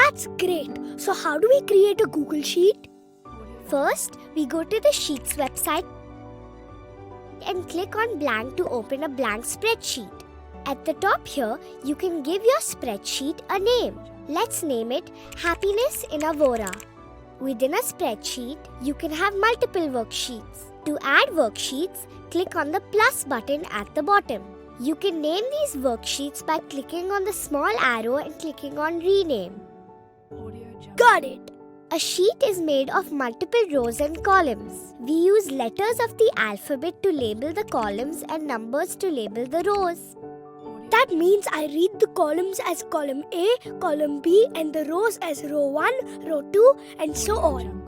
That's great. So how do we create a Google Sheet? First, we go to the Sheets website and click on blank to open a blank spreadsheet. At the top here, you can give your spreadsheet a name. Let's name it Happiness in Avora. Within a spreadsheet, you can have multiple worksheets. To add worksheets, click on the plus button at the bottom. You can name these worksheets by clicking on the small arrow and clicking on Rename. Got it. A sheet is made of multiple rows and columns. We use letters of the alphabet to label the columns and numbers to label the rows. That means I read the columns as column A, column B, and the rows as row 1, row 2, and so on.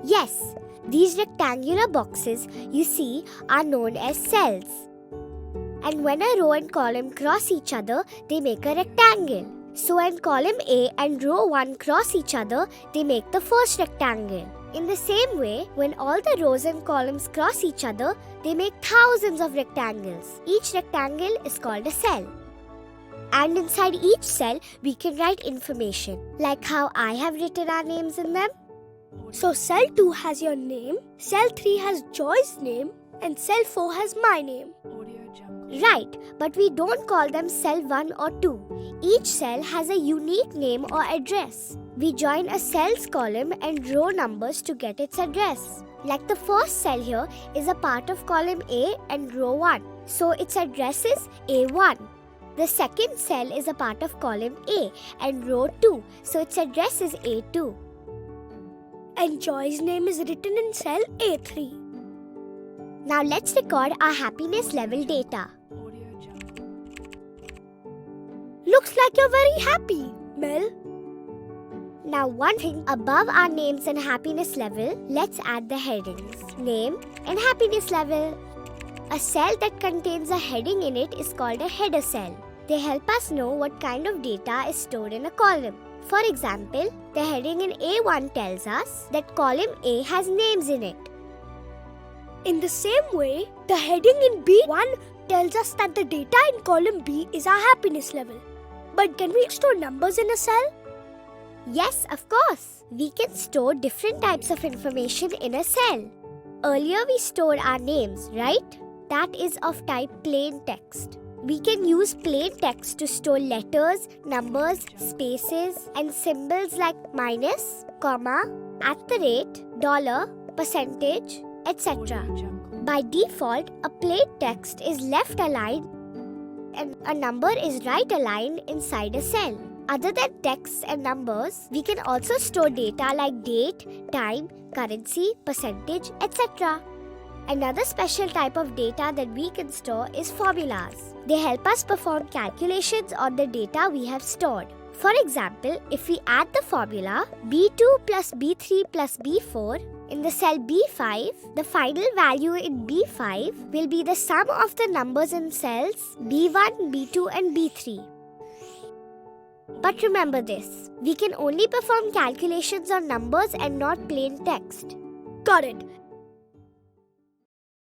Yes, these rectangular boxes you see are known as cells. And when a row and column cross each other, they make a rectangle. So when column A and row 1 cross each other, they make the first rectangle. In the same way, when all the rows and columns cross each other, they make thousands of rectangles. Each rectangle is called a cell. And inside each cell, we can write information, like how I have written our names in them. So cell 2 has your name, cell 3 has Joy's name, and cell 4 has my name. Right, but we don't call them cell 1 or 2. Each cell has a unique name or address. We join a cell's column and row numbers to get its address. Like the first cell here is a part of column A and row 1, so its address is A1. The second cell is a part of column A and row 2, so its address is A2. And Joy's name is written in cell A3. Now let's record our happiness level data. Looks like you're very happy, Mel. Now one thing above our names and happiness level, let's add the headings. Name and happiness level. A cell that contains a heading in it is called a header cell. They help us know what kind of data is stored in a column. For example, the heading in A1 tells us that column A has names in it. In the same way, the heading in B1 tells us that the data in column B is our happiness level. But can we store numbers in a cell? Yes, of course. We can store different types of information in a cell. Earlier we stored our names, right? That is of type plain text. We can use plain text to store letters, numbers, spaces, and symbols like minus, comma, at the rate, dollar, percentage, etc. By default, a plain text is left aligned and a number is right aligned inside a cell. Other than texts and numbers, we can also store data like date, time, currency, percentage, etc. Another special type of data that we can store is formulas. They help us perform calculations on the data we have stored. For example, if we add the formula B2 plus B3 plus B4 in the cell B5, the final value in B5 will be the sum of the numbers in cells B1, B2 and B3. But remember this, we can only perform calculations on numbers and not plain text. Got it.